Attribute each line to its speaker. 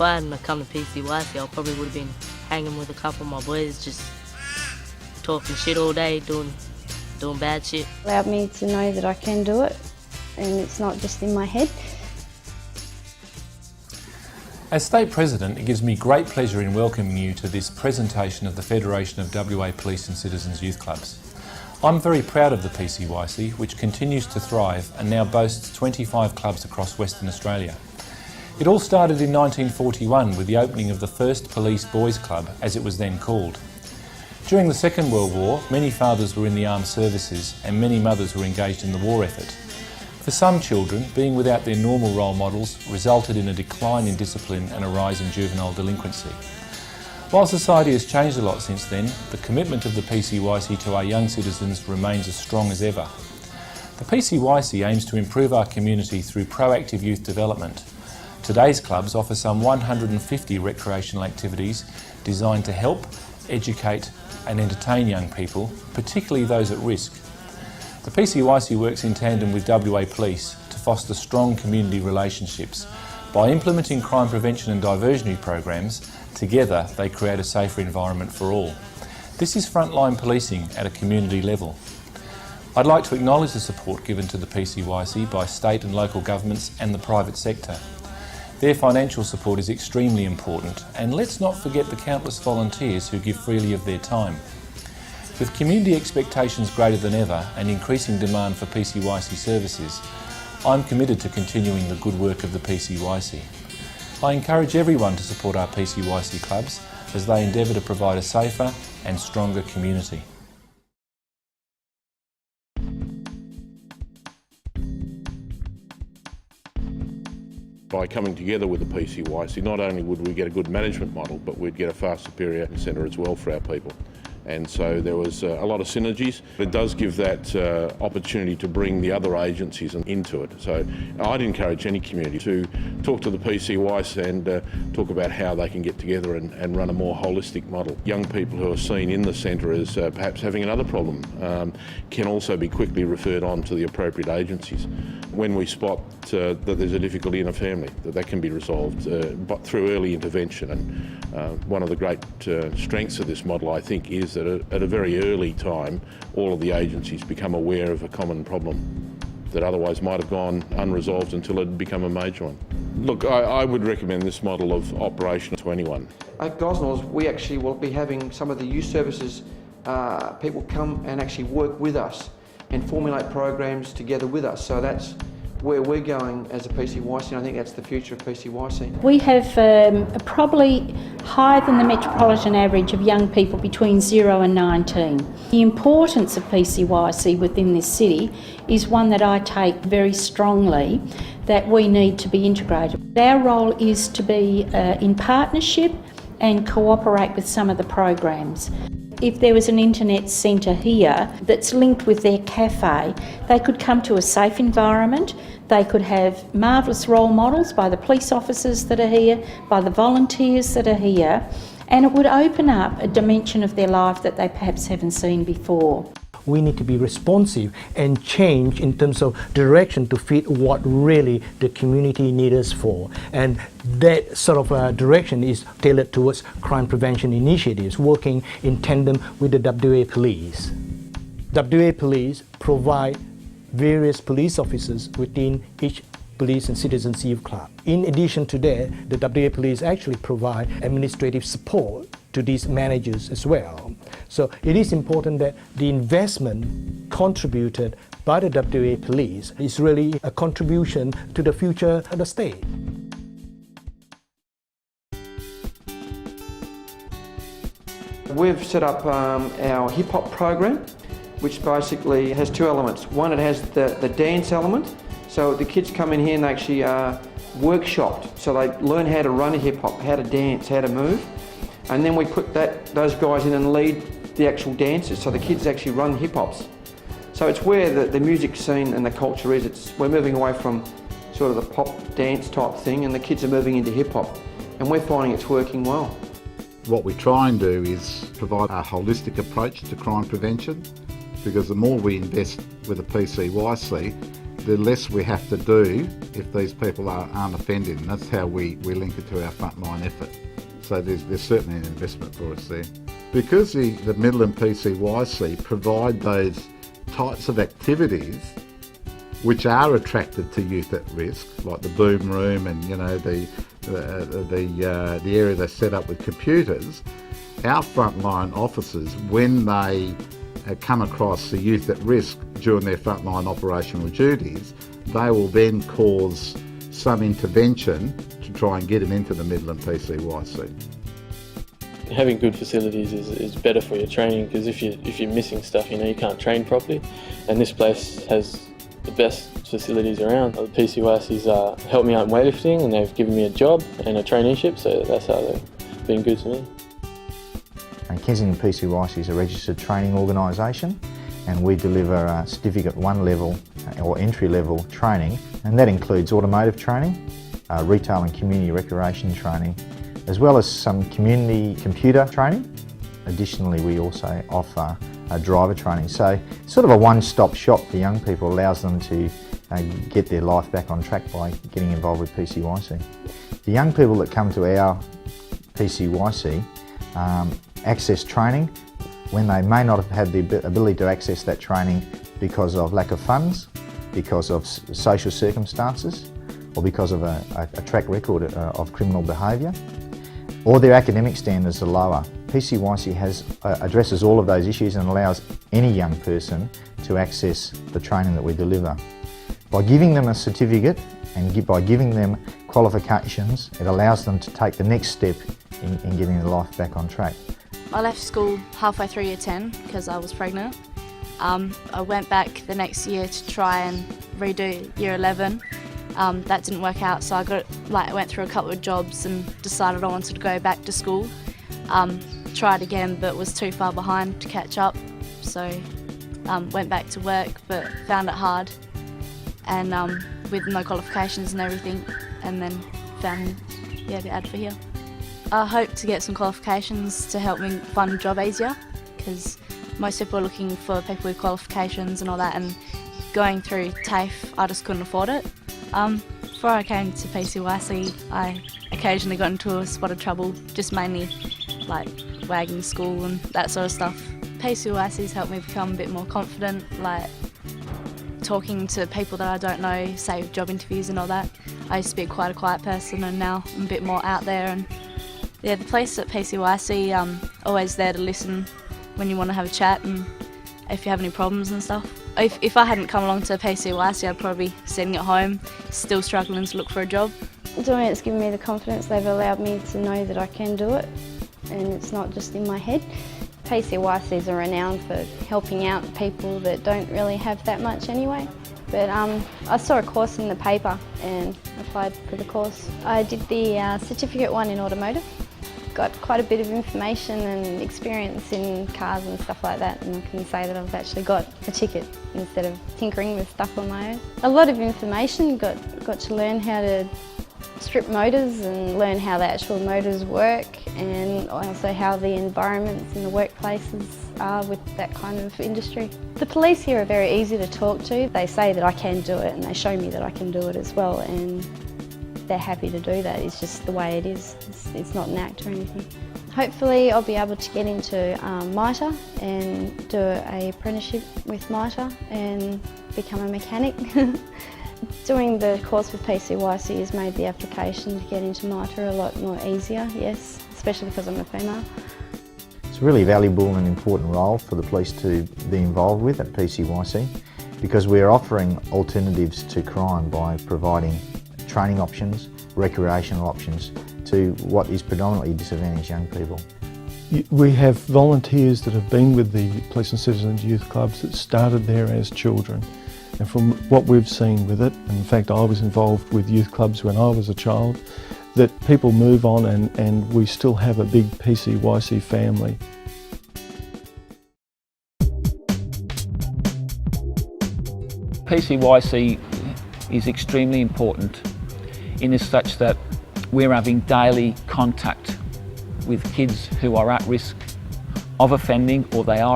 Speaker 1: if I hadn't come to PCYC, I probably would have been hanging with a couple of my boys, just talking shit all day, doing bad shit.
Speaker 2: Allowed me to know that I can do it, and it's not just in my head.
Speaker 3: As State President, it gives me great pleasure in welcoming you to this presentation of the Federation of WA Police and Citizens Youth Clubs. I'm very proud of the PCYC, which continues to thrive and now boasts 25 clubs across Western Australia. It all started in 1941 with the opening of the first Police Boys Club, as it was then called. During the Second World War, many fathers were in the armed services and many mothers were engaged in the war effort. For some children, being without their normal role models resulted in a decline in discipline and a rise in juvenile delinquency. While society has changed a lot since then, the commitment of the PCYC to our young citizens remains as strong as ever. The PCYC aims to improve our community through proactive youth development. Today's clubs offer some 150 recreational activities designed to help, educate and entertain young people, particularly those at risk. The PCYC works in tandem with WA Police to foster strong community relationships. By implementing crime prevention and diversionary programs, together they create a safer environment for all. This is frontline policing at a community level. I'd like to acknowledge the support given to the PCYC by state and local governments and the private sector. Their financial support is extremely important, and let's not forget the countless volunteers who give freely of their time. With community expectations greater than ever and increasing demand for PCYC services, I'm committed to continuing the good work of the PCYC. I encourage everyone to support our PCYC clubs as they endeavour to provide a safer and stronger community.
Speaker 4: By coming together with the PCYC, not only would we get a good management model, but we'd get a far superior centre as well for our people. And so there was a lot of synergies. It does give that opportunity to bring the other agencies into it. So I'd encourage any community to talk to the PCYC and talk about how they can get together and run a more holistic model. Young people who are seen in the centre as perhaps having another problem can also be quickly referred on to the appropriate agencies. When we spot that there's a difficulty in a family, that can be resolved but through early intervention. And one of the great strengths of this model, I think, is that at a very early time, all of the agencies become aware of a common problem that otherwise might have gone unresolved until it had become a major one. Look, I would recommend this model of operation to anyone.
Speaker 5: At Gosnells, we actually will be having some of the youth services people come and actually work with us and formulate programs together with us. So that's where we're going as a PCYC, and I think that's the future of PCYC.
Speaker 6: We have probably higher than the metropolitan average of young people between 0 and 19. The importance of PCYC within this city is one that I take very strongly, that we need to be integrated. Our role is to be in partnership and cooperate with some of the programs. If there was an internet centre here that's linked with their cafe, they could come to a safe environment, they could have marvellous role models by the police officers that are here, by the volunteers that are here, and it would open up a dimension of their life that they perhaps haven't seen before.
Speaker 7: We need to be responsive and change in terms of direction to fit what really the community needs us for. And that sort of direction is tailored towards crime prevention initiatives, working in tandem with the WA Police. WA Police provide various police officers within each Police and Citizens Youth Club. In addition to that, the WA Police actually provide administrative support to these managers as well. So it is important that the investment contributed by the WA Police is really a contribution to the future of the state.
Speaker 5: We've set up our hip hop program, which basically has two elements. One, it has the dance element. So the kids come in here and they actually workshopped. So they learn how to run a hip hop, how to dance, how to move. And then we put those guys in and lead the actual dances, so the kids actually run hip hops. So it's where the music scene and the culture is. We're moving away from sort of the pop dance type thing, and the kids are moving into hip hop. And we're finding it's working well.
Speaker 8: What we try and do is provide a holistic approach to crime prevention, because the more we invest with the PCYC, the less we have to do if these people aren't offending. And that's how we link it to our frontline effort. So there's certainly an investment for us there. Because the Midland PCYC provide those types of activities which are attracted to youth at risk, like the boom room and the area they set up with computers, our frontline officers, when they come across the youth at risk during their frontline operational duties, they will then cause some intervention to try and get them into the Midland PCYC.
Speaker 9: Having good facilities is better for your training, because if you're missing stuff, you can't train properly. And this place has the best facilities around. The PCYC's helped me out in weightlifting, and they've given me a job and a traineeship, so that's how they've been good to me.
Speaker 10: Kensington PCYC is a registered training organisation, and we deliver a Certificate 1 level or entry level training, and that includes automotive training, retail and community recreation training, as well as some community computer training. Additionally, we also offer driver training, so sort of a one-stop shop for young people, allows them to get their life back on track by getting involved with PCYC. The young people that come to our PCYC access training when they may not have had the ability to access that training because of lack of funds, because of social circumstances, or because of a track record of criminal behaviour, or their academic standards are lower. PCYC addresses all of those issues and allows any young person to access the training that we deliver. By giving them a certificate and by giving them qualifications, it allows them to take the next step in getting their life back on track.
Speaker 11: I left school halfway through year 10 because I was pregnant. I went back the next year to try and redo year 11. That didn't work out, so I went through a couple of jobs and decided I wanted to go back to school. Tried again, but was too far behind to catch up, so went back to work, but found it hard, and with no qualifications and everything, and then found the ad for here. I hope to get some qualifications to help me find a job easier, because most people are looking for people with qualifications and all that, and going through TAFE, I just couldn't afford it. Before I came to PCYC, I occasionally got into a spot of trouble, just mainly like wagging school and that sort of stuff. PCYC's helped me become a bit more confident, like talking to people that I don't know, say job interviews and all that. I used to be quite a quiet person, and now I'm a bit more out there. And yeah, the place at PCYC, always there to listen when you want to have a chat and if you have any problems and stuff. If I hadn't come along to PCYC, I'd probably be sitting at home, still struggling to look for a job.
Speaker 2: Doing it's given me the confidence. They've allowed me to know that I can do it, and it's not just in my head. PCYCs are renowned for helping out people that don't really have that much anyway. But I saw a course in the paper and applied for the course. I did the Certificate 1 in automotive. Got quite a bit of information and experience in cars and stuff like that, and I can say that I've actually got a ticket instead of tinkering with stuff on my own. A lot of information, got to learn how to strip motors and learn how the actual motors work, and also how the environments and the workplaces are with that kind of industry. The police here are very easy to talk to. They say that I can do it, and they show me that I can do it as well, and they're happy to do that. It's just the way it is. It's not an act or anything. Hopefully I'll be able to get into MITRE and do an apprenticeship with MITRE and become a mechanic. Doing the course with PCYC has made the application to get into MITRE a lot more easier, yes, especially because I'm a female.
Speaker 10: It's a really valuable and important role for the police to be involved with at PCYC, because we're offering alternatives to crime by providing training options, recreational options to what is predominantly disadvantaged young people.
Speaker 12: We have volunteers that have been with the Police and Citizens Youth Clubs that started there as children. And from what we've seen with it, and in fact I was involved with youth clubs when I was a child, that people move on and we still have a big PCYC family.
Speaker 13: PCYC is extremely important in as such that we're having daily contact with kids who are at risk of offending, or they are